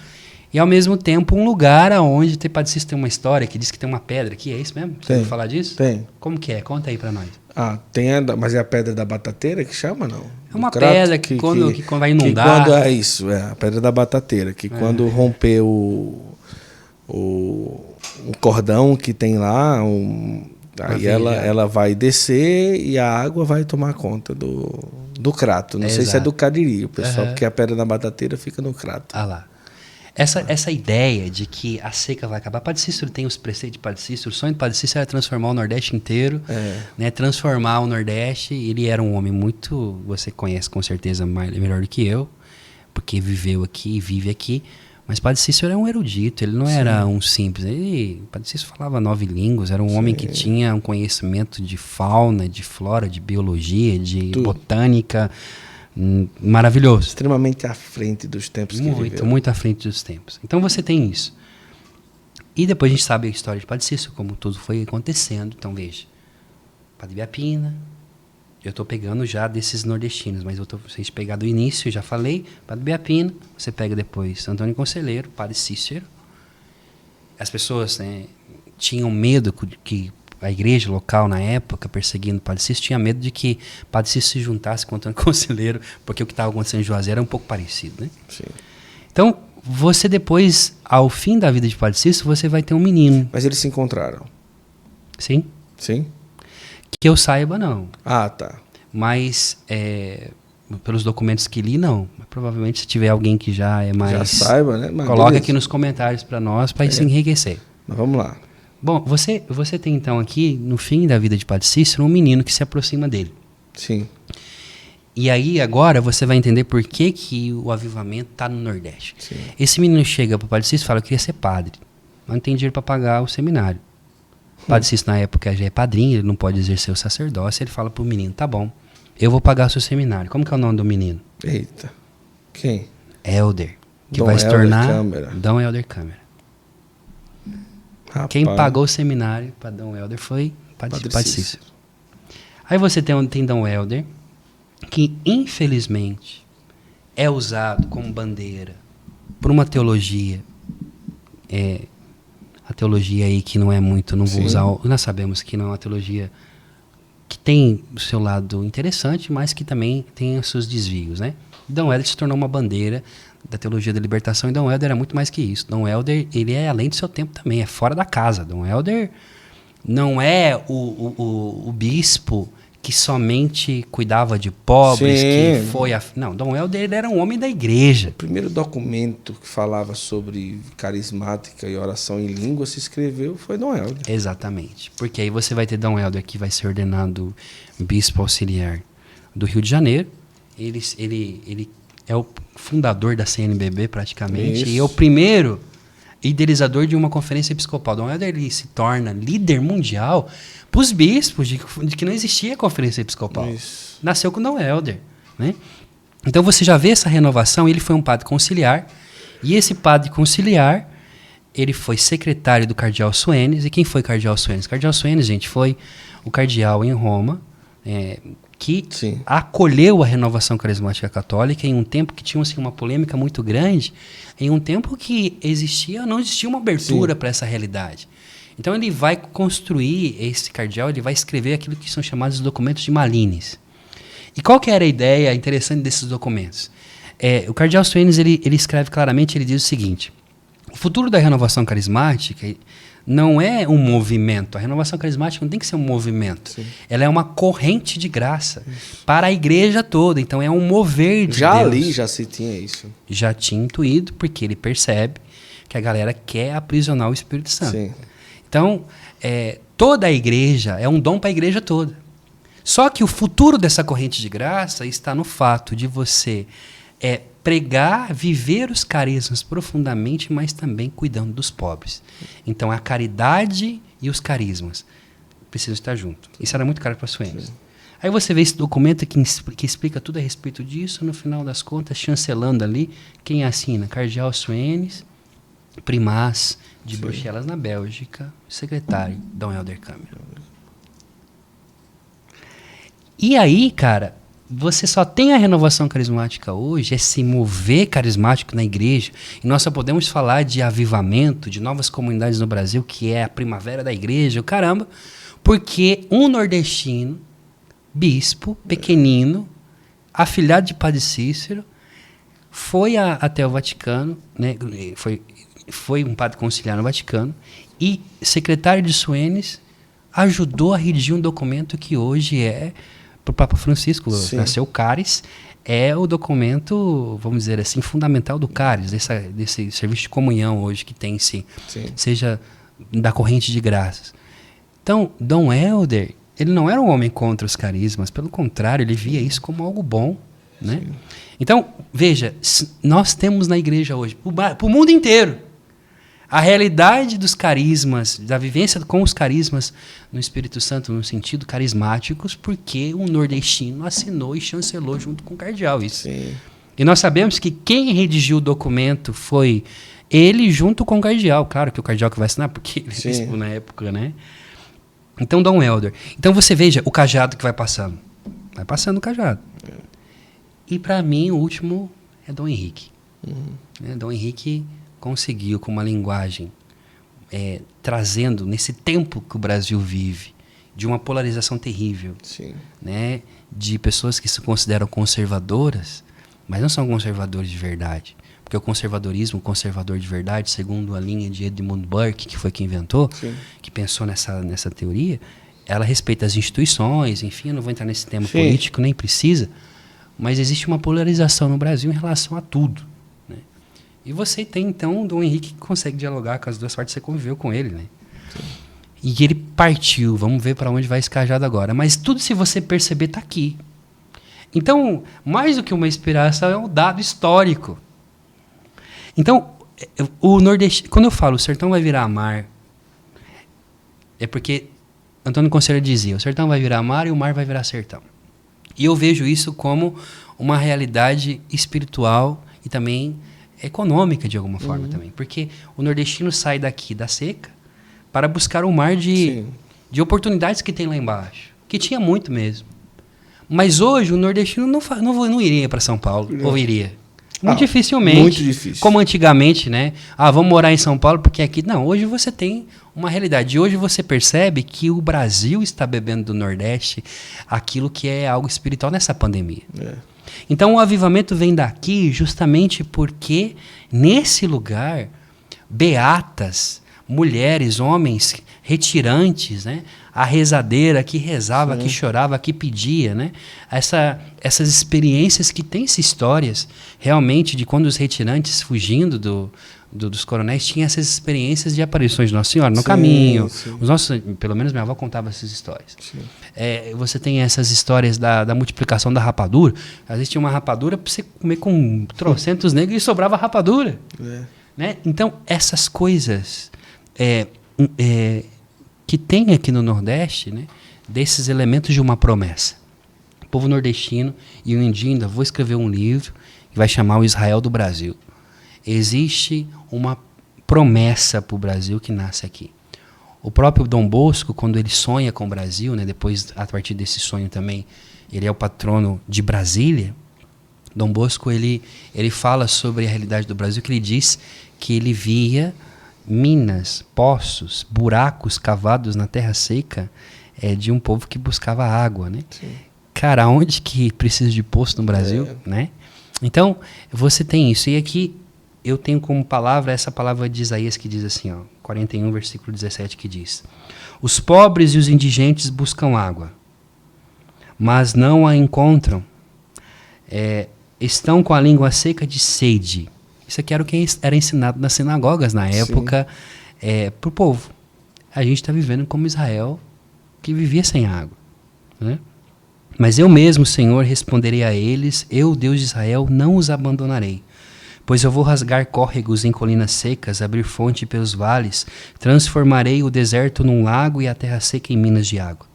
e ao mesmo tempo um lugar onde Padre Cícero tem uma história que diz que tem uma pedra aqui, é isso mesmo? Você vai falar disso? Tem. Como que é? Conta aí pra nós. Mas é a pedra da batateira que chama, não? É uma pedra que quando vai inundar... a pedra da batateira, que quando romper o cordão que tem lá, aí ela vai descer e a água vai tomar conta do crato. Não sei se é do Cariri, o pessoal, porque a pedra da batateira fica no crato. Lá. Essa ideia de que a seca vai acabar. Padre Cícero tem os preceitos de Padre Cícero. O sonho de Padre Cícero era transformar o Nordeste inteiro, né? Transformar o Nordeste. Ele era um homem muito... Você conhece com certeza melhor do que eu, porque viveu aqui e vive aqui. Mas Padre Cícero era um erudito, ele não era um simples. Padre Cícero falava 9 línguas, era um homem que tinha um conhecimento de fauna, de flora, de biologia, de botânica... maravilhoso. Extremamente à frente dos tempos que viveu. Muito à frente dos tempos. Então você tem isso. E depois a gente sabe a história de Padre Cícero, como tudo foi acontecendo. Então veja, Padre Biapina, eu estou pegando já desses nordestinos, mas se a gente pegar do início, eu já falei, Padre Biapina, você pega depois Antônio Conselheiro, Padre Cícero. As pessoas tinham medo que a igreja local, na época, perseguindo o Padre Cícero, tinha medo de que Padre Cícero se juntasse com o Antônio Conselheiro, porque o que estava acontecendo em Juazeiro era um pouco parecido, né? Então, você depois, ao fim da vida de Padre Cícero, você vai ter um menino. Mas eles se encontraram? Sim. Sim? Que eu saiba, não. Tá. Mas, pelos documentos que li, não. Mas, provavelmente, se tiver alguém que já é mais... Já saiba, né? Mas coloca aqui nos comentários para nós, para se enriquecer. Mas vamos lá. Bom, você tem então aqui, no fim da vida de Padre Cícero, um menino que se aproxima dele. Sim. E aí agora você vai entender por que o avivamento está no Nordeste. Sim. Esse menino chega para o Padre Cícero e fala que queria ser padre, mas não tem dinheiro para pagar o seminário. O Padre Cícero na época já é padrinho, ele não pode exercer o sacerdócio, ele fala para o menino, tá bom, eu vou pagar o seu seminário. Como que é o nome do menino? Eita. Quem? Helder. Que Dom vai se tornar Câmara. Dom Helder Câmara. Rapaz. Quem pagou o seminário para Dom Helder foi Padre Cícero. Aí você tem Dom Helder, que infelizmente é usado como bandeira por uma teologia, a teologia aí que não é muito, não vou usar, nós sabemos que não é uma teologia que tem o seu lado interessante, mas que também tem os seus desvios, né? Dom Helder se tornou uma bandeira da teologia da libertação, e Dom Helder é muito mais que isso. Dom Helder, ele é além do seu tempo também, é fora da casa. Dom Helder não é o bispo que somente cuidava de pobres, que foi... Não, Dom Helder, ele era um homem da igreja. O primeiro documento que falava sobre carismática e oração em língua se escreveu foi Dom Helder. Exatamente. Porque aí você vai ter Dom Helder, que vai ser ordenado bispo auxiliar do Rio de Janeiro. Ele é o fundador da CNBB, praticamente. Isso. E é o primeiro idealizador de uma conferência episcopal. Dom Helder, ele se torna líder mundial para os bispos de que não existia conferência episcopal. Isso. Nasceu com Dom Helder, né? Então você já vê essa renovação. Ele foi um padre conciliar, e esse padre conciliar, ele foi secretário do cardeal Suenes. E quem foi cardeal Suenes? Cardeal Suenes, gente, foi o cardeal em Roma, que acolheu a renovação carismática católica em um tempo que tinha assim, uma polêmica muito grande, em um tempo que não existia uma abertura para essa realidade. Então ele vai construir, esse cardeal, ele vai escrever aquilo que são chamados documentos de Malines. E qual que era a ideia interessante desses documentos? O cardeal Suenes, ele escreve claramente, ele diz o seguinte: o futuro da renovação carismática não é um movimento. A renovação carismática não tem que ser um movimento. Sim. Ela é uma corrente de graça para a igreja toda. Então é um mover de já Deus. Ali já se tinha isso. Já tinha intuído, porque ele percebe que a galera quer aprisionar o Espírito Santo. Sim. Então, toda a igreja é um dom para a igreja toda. Só que o futuro dessa corrente de graça está no fato de você pregar, viver os carismas profundamente, mas também cuidando dos pobres. Então, a caridade e os carismas precisam estar juntos. Isso era muito caro para Suenes. Aí você vê esse documento que explica tudo a respeito disso, no final das contas, chancelando ali, quem assina? Cardeal Suenes, primaz de Bruxelas, na Bélgica, secretário, Dom Helder Câmara. E aí, cara, você só tem a renovação carismática hoje, esse mover carismático na igreja, e nós só podemos falar de avivamento, de novas comunidades no Brasil, que é a primavera da igreja, o caramba, porque um nordestino, bispo, pequenino, afilhado de Padre Cícero, foi até o Vaticano, né, foi um padre conciliar no Vaticano, e secretário de Suenes ajudou a redigir um documento que hoje para o Papa Francisco, nasceu o Caris, é o documento, vamos dizer assim, fundamental do Caris, desse serviço de comunhão hoje que tem em si, seja da corrente de graças. Então, Dom Helder, ele não era um homem contra os carismas, pelo contrário, ele via isso como algo bom, né? Então, veja, nós temos na igreja hoje, para o mundo inteiro, a realidade dos carismas, da vivência com os carismas no Espírito Santo, no sentido carismáticos, porque um nordestino assinou e chancelou junto com o cardeal isso. Sim. E nós sabemos que quem redigiu o documento foi ele junto com o cardeal. Claro que o cardeal que vai assinar, porque ele é bispo na época, né? Então, Dom Helder. Então, você veja o cajado que vai passando. Vai passando o cajado. E, para mim, o último é Dom Henrique. Dom Henrique conseguiu, com uma linguagem, trazendo, nesse tempo que o Brasil vive, de uma polarização terrível, né, de pessoas que se consideram conservadoras, mas não são conservadores de verdade. Porque o conservadorismo, o conservador de verdade, segundo a linha de Edmund Burke, que foi quem inventou, que pensou nessa teoria, ela respeita as instituições, enfim, eu não vou entrar nesse tema político, nem precisa, mas existe uma polarização no Brasil em relação a tudo. Né? E você tem, então, Dom Henrique que consegue dialogar com as duas partes, você conviveu com ele, né? E ele partiu, vamos ver para onde vai esse cajado agora. Mas tudo, se você perceber, está aqui. Então, mais do que uma inspiração, é um dado histórico. Então, o Nordeste, quando eu falo o sertão vai virar mar, é porque Antônio Conselheiro dizia, o sertão vai virar mar e o mar vai virar sertão. E eu vejo isso como uma realidade espiritual e também econômica, de alguma forma também. Porque o nordestino sai daqui da seca para buscar um mar de oportunidades que tem lá embaixo, que tinha muito mesmo. Mas hoje o nordestino não iria para São Paulo, ou iria? Muito dificilmente. Muito difícil. Como antigamente, né? Vamos morar em São Paulo porque aqui... Não, hoje você tem uma realidade. E hoje você percebe que o Brasil está bebendo do Nordeste aquilo que é algo espiritual nessa pandemia. Então o avivamento vem daqui justamente porque nesse lugar, beatas, mulheres, homens retirantes, né? A rezadeira que rezava, Sim. que chorava, que pedia, né? Essas experiências que têm histórias realmente de quando os retirantes fugindo dos coronéis tinham essas experiências de aparições de Nossa Senhora no caminho. Sim. Pelo menos minha avó contava essas histórias. Você tem essas histórias da multiplicação da rapadura. Às vezes tinha uma rapadura para você comer com trocentos negros e sobrava rapadura. Né? Então, essas coisas que tem aqui no Nordeste, né, desses elementos de uma promessa. O povo nordestino, e eu ainda vou escrever um livro que vai chamar o Israel do Brasil. Existe uma promessa para o Brasil que nasce aqui. O próprio Dom Bosco, quando ele sonha com o Brasil, né, depois, a partir desse sonho também, ele é o patrono de Brasília. Dom Bosco, ele fala sobre a realidade do Brasil, que ele diz que ele via minas, poços, buracos cavados na terra seca de um povo que buscava água, né? Sim. Cara, onde que precisa de poço no Brasil, né? Então, você tem isso. E aqui eu tenho como palavra essa palavra de Isaías que diz assim, 41, versículo 17, que diz: os pobres e os indigentes buscam água, mas não a encontram. Estão com a língua seca de sede. Isso aqui era o que era ensinado nas sinagogas na época para o povo. A gente está vivendo como Israel, que vivia sem água. Né? Mas eu mesmo, Senhor, responderei a eles: eu, Deus de Israel, não os abandonarei. Pois eu vou rasgar córregos em colinas secas, abrir fonte pelos vales, transformarei o deserto num lago e a terra seca em minas de água.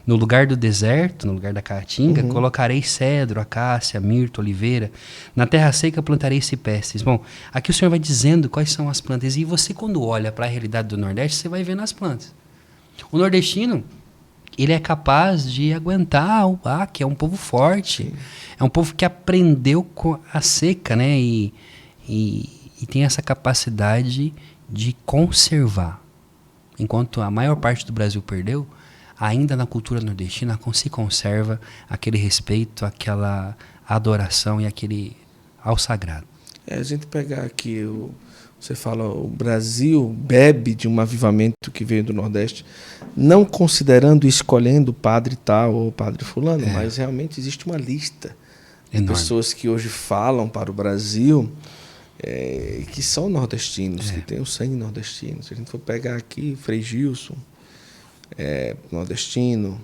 No lugar do deserto, no lugar da caatinga, colocarei cedro, acácia, mirto, oliveira. Na terra seca plantarei ciprestes. Bom, aqui o Senhor vai dizendo quais são as plantas. E você, quando olha para a realidade do Nordeste, você vai vendo as plantas. O nordestino, ele é capaz de aguentar que é um povo forte. Sim. É um povo que aprendeu com a seca, né? E tem essa capacidade de conservar. Enquanto a maior parte do Brasil perdeu, ainda na cultura nordestina se conserva aquele respeito, aquela adoração e aquele ao sagrado. A gente pegar aqui, você fala, o Brasil bebe de um avivamento que veio do Nordeste, não considerando e escolhendo padre tal ou padre fulano, mas realmente existe uma lista de pessoas que hoje falam para o Brasil que são nordestinos, que têm o sangue nordestino. Se a gente for pegar aqui, Frei Gilson, nordestino,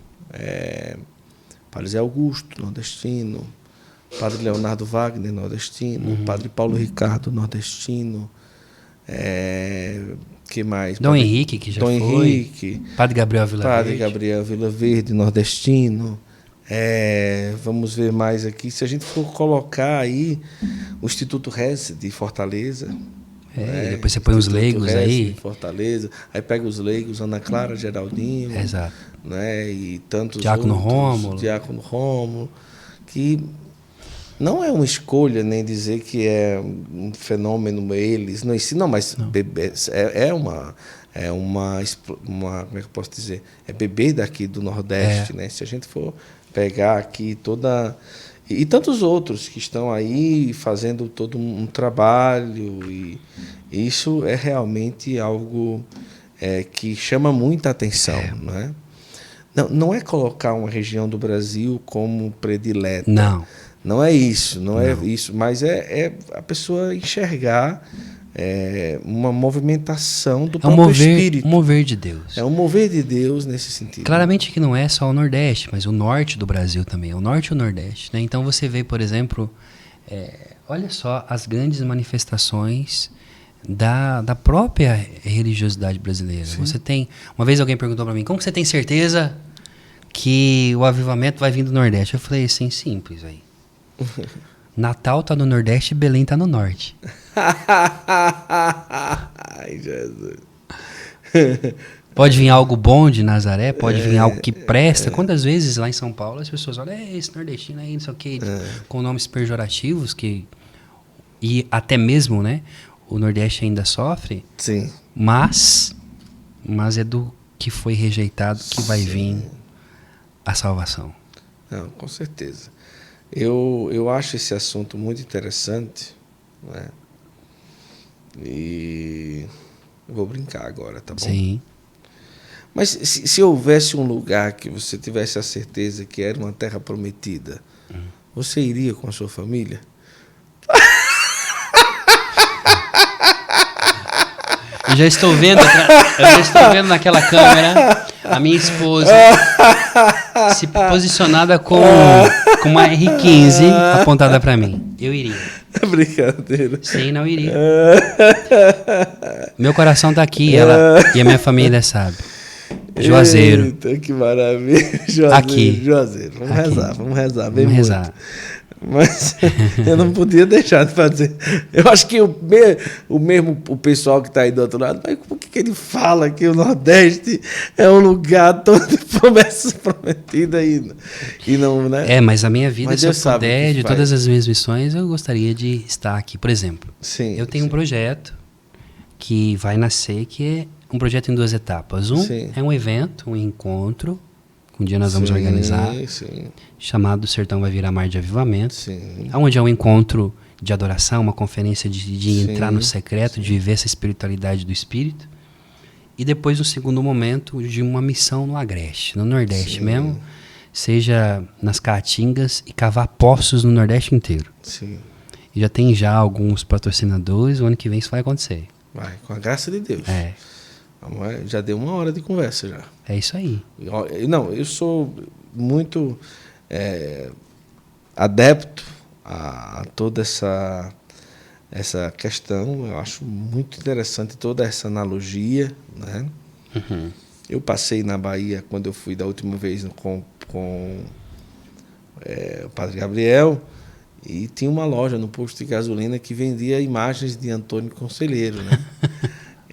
Padre Zé Augusto, nordestino, Padre Leonardo Wagner, nordestino, Padre Paulo Ricardo, nordestino, que mais? Dom Henrique, que já foi. Henrique, Padre Gabriel Vilaverde. Padre Gabriel Vilaverde, nordestino. Vamos ver mais aqui. Se a gente for colocar aí o Instituto Rez de Fortaleza, depois você põe os leigos aí. Fortaleza, aí pega os leigos, Ana Clara, Geraldinho. Exato. Né, e tantos Diácono outros. Rômulo. Diácono Rômulo. Que não é uma escolha nem dizer que é um fenômeno eles, não ensinam, mas não. Uma como é que eu posso dizer? É bebê daqui do Nordeste, né? Se a gente for pegar aqui toda... E tantos outros que estão aí fazendo todo um trabalho, e isso é realmente algo que chama muita atenção. Né? Não é colocar uma região do Brasil como predileta. Não é isso, isso, mas é a pessoa enxergar uma movimentação do próprio espírito. Um mover de Deus. É um mover de Deus nesse sentido. Claramente que não é só o Nordeste, mas o Norte do Brasil também. O Norte e o Nordeste. Né? Então você vê, por exemplo, olha só as grandes manifestações da própria religiosidade brasileira. Sim. Você tem... Uma vez alguém perguntou para mim, como que você tem certeza que o avivamento vai vir do Nordeste? Eu falei assim, simples aí. Natal tá no Nordeste e Belém tá no Norte. Ai, Jesus. Pode vir algo bom de Nazaré, pode vir algo que presta. Quantas vezes lá em São Paulo as pessoas olham, esse nordestino aí, não sei o quê, com nomes pejorativos, que e até mesmo, né, o Nordeste ainda sofre, Sim. mas é do que foi rejeitado que vai vir a salvação. Não, com certeza. Eu acho esse assunto muito interessante, né? E eu vou brincar agora, tá bom? Sim. Mas se houvesse um lugar que você tivesse a certeza que era uma terra prometida, você iria com a sua família? Eu já estou vendo naquela câmera a minha esposa se posicionada com uma R15 apontada para mim. Eu iria. Brincadeira. Sim, não iria. Meu coração tá aqui, e a minha família sabe. Juazeiro. Eita, que maravilha. Juazeiro, aqui. Juazeiro. Vamos aqui. rezar, vamos rezar. Bem vamos muito. rezar. Mas eu não podia deixar de fazer. Eu acho que o pessoal que está aí do outro lado, mas por que ele fala que o Nordeste é um lugar todo de promessas prometidas e não, né? Mas a minha vida, mas se eu Deus sabe puder, o que de faz. todas as minhas missões, eu gostaria de estar aqui. Por exemplo, Sim, eu tenho um projeto que vai nascer, que é um projeto em 2 etapas. Sim. É um evento, um encontro, um dia nós vamos organizar, chamado Sertão Vai Virar Mar de Avivamento, onde é um encontro de adoração, uma conferência de entrar no secreto, de viver essa espiritualidade do Espírito. E depois, no segundo momento, de uma missão no Agreste, no Nordeste mesmo, seja nas Caatingas, e cavar poços no Nordeste inteiro. Sim. E já alguns patrocinadores, o ano que vem isso vai acontecer. Vai, com a graça de Deus. Já deu 1 hora de conversa já. É isso aí. Não, eu sou muito adepto a toda essa questão. Eu acho muito interessante toda essa analogia, né? Uhum. Eu passei na Bahia quando eu fui da última vez com o Padre Gabriel, e tinha uma loja no posto de gasolina que vendia imagens de Antônio Conselheiro, né?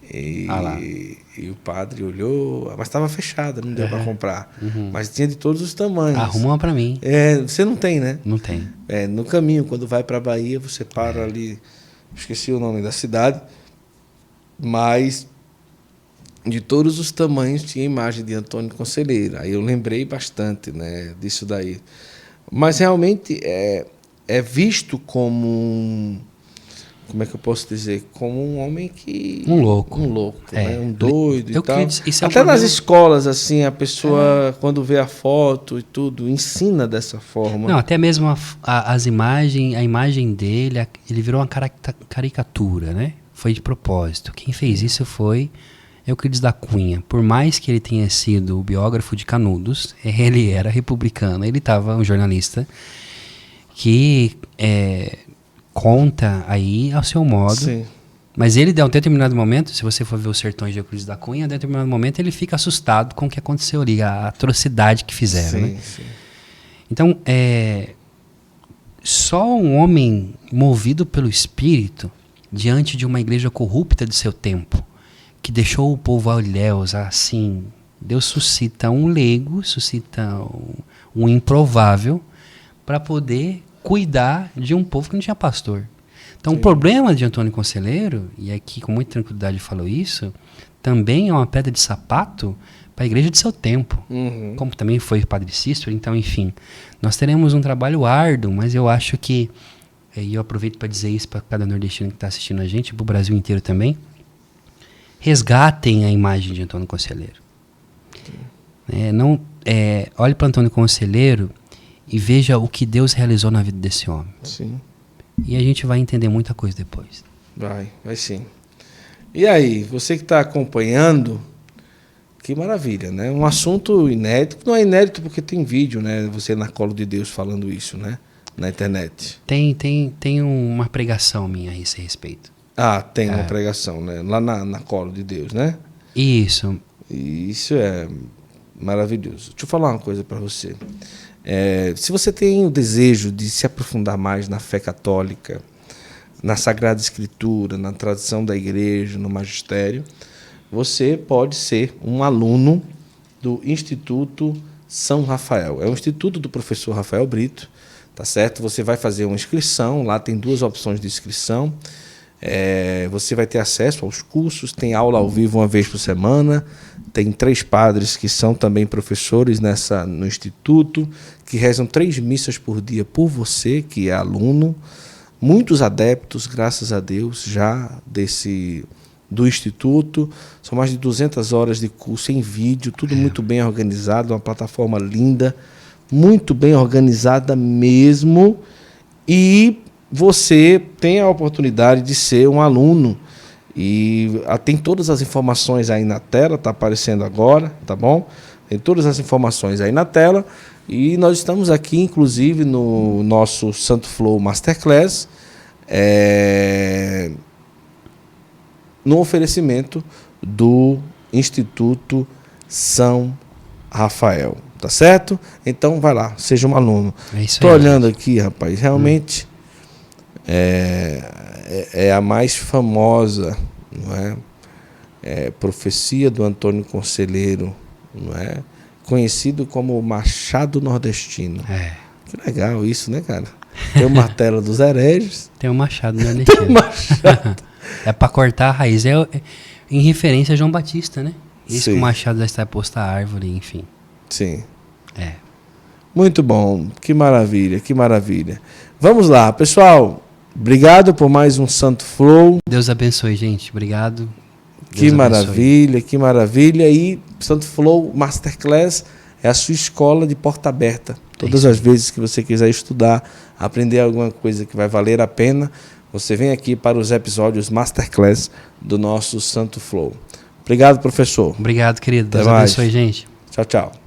E o padre olhou, mas estava fechada, não deu para comprar. Mas tinha de todos os tamanhos. Arruma uma para mim. Você não tem, né? Não tem. No caminho, quando vai para a Bahia, você para ali, esqueci o nome da cidade, mas de todos os tamanhos tinha imagem de Antônio Conselheiro. Aí eu lembrei bastante, né, disso daí. Mas realmente é visto como como é que eu posso dizer? Como um homem que... Um louco. Né? Um doido e tal. Isso é Até nas escolas, assim, a pessoa, quando vê a foto e tudo, ensina dessa forma. Não, até mesmo a imagem dele, ele virou uma caricatura, né? Foi de propósito. Quem fez isso foi Euclides da Cunha. Por mais que ele tenha sido o biógrafo de Canudos, ele era republicano, ele estava um jornalista que... conta aí ao seu modo. Sim. Mas ele, a um determinado momento, se você for ver os Sertões de Euclides da Cunha, a um determinado momento ele fica assustado com o que aconteceu ali, a atrocidade que fizeram. Né? Sim. Então, só um homem movido pelo Espírito, diante de uma igreja corrupta de seu tempo, que deixou o povo a ilhéus, assim, Deus suscita um leigo, suscita um improvável, para poder cuidar de um povo que não tinha pastor. Então, o problema de Antônio Conselheiro, e aqui com muita tranquilidade falou isso, também é uma pedra de sapato para a igreja de seu tempo. Como também foi o Padre Cícero. Então, enfim, nós teremos um trabalho árduo, mas eu acho que, e eu aproveito para dizer isso para cada nordestino que está assistindo a gente, para o Brasil inteiro também, resgatem a imagem de Antônio Conselheiro. Olhe para Antônio Conselheiro e veja o que Deus realizou na vida desse homem. Sim. E a gente vai entender muita coisa depois. Vai sim. E aí, você que está acompanhando, que maravilha, né? Um assunto inédito. Não é inédito porque tem vídeo, né? Você na Colo de Deus falando isso, né? Na internet. Tem uma pregação minha a esse respeito. Tem uma pregação, né? Lá na Colo de Deus, né? Isso. E isso é maravilhoso. Deixa eu falar uma coisa para você. Se você tem o desejo de se aprofundar mais na fé católica, na Sagrada Escritura, na tradição da igreja, no magistério, você pode ser um aluno do Instituto São Rafael. É o instituto do professor Rafael Brito, tá certo? Você vai fazer uma inscrição, lá tem 2 opções de inscrição. Você vai ter acesso aos cursos, tem aula ao vivo uma vez por semana, tem 3 padres que são também professores no Instituto, que rezam 3 missas por dia por você, que é aluno. Muitos adeptos, graças a Deus, já do Instituto. São mais de 200 horas de curso em vídeo, tudo muito bem organizado, uma plataforma linda, muito bem organizada mesmo. E você tem a oportunidade de ser um aluno. E tem todas as informações aí na tela, está aparecendo agora, tá bom? Tem todas as informações aí na tela. E nós estamos aqui, inclusive, no nosso Santo Flow Masterclass, no oferecimento do Instituto São Rafael, tá certo? Então vai lá, seja um aluno. Estou olhando aqui, rapaz, realmente é a mais famosa, não é? Profecia do Antônio Conselheiro, não é? Conhecido como Machado Nordestino. Que legal isso, né, cara? Tem o martelo dos hereges. Tem o Machado Nordestino. Tem o Machado. É para cortar a raiz. Em referência a João Batista, né? Isso que o Machado já está posto à árvore, enfim. Sim. Muito bom. Que maravilha, que maravilha. Vamos lá, pessoal. Obrigado por mais um Santo Flow. Deus abençoe, gente. Obrigado. Que maravilha, que maravilha. E Santo Flow Masterclass é a sua escola de porta aberta. Todas as vezes que você quiser estudar, aprender alguma coisa que vai valer a pena, você vem aqui para os episódios Masterclass do nosso Santo Flow. Obrigado, professor. Obrigado, querido. Deus abençoe, gente. Tchau, tchau.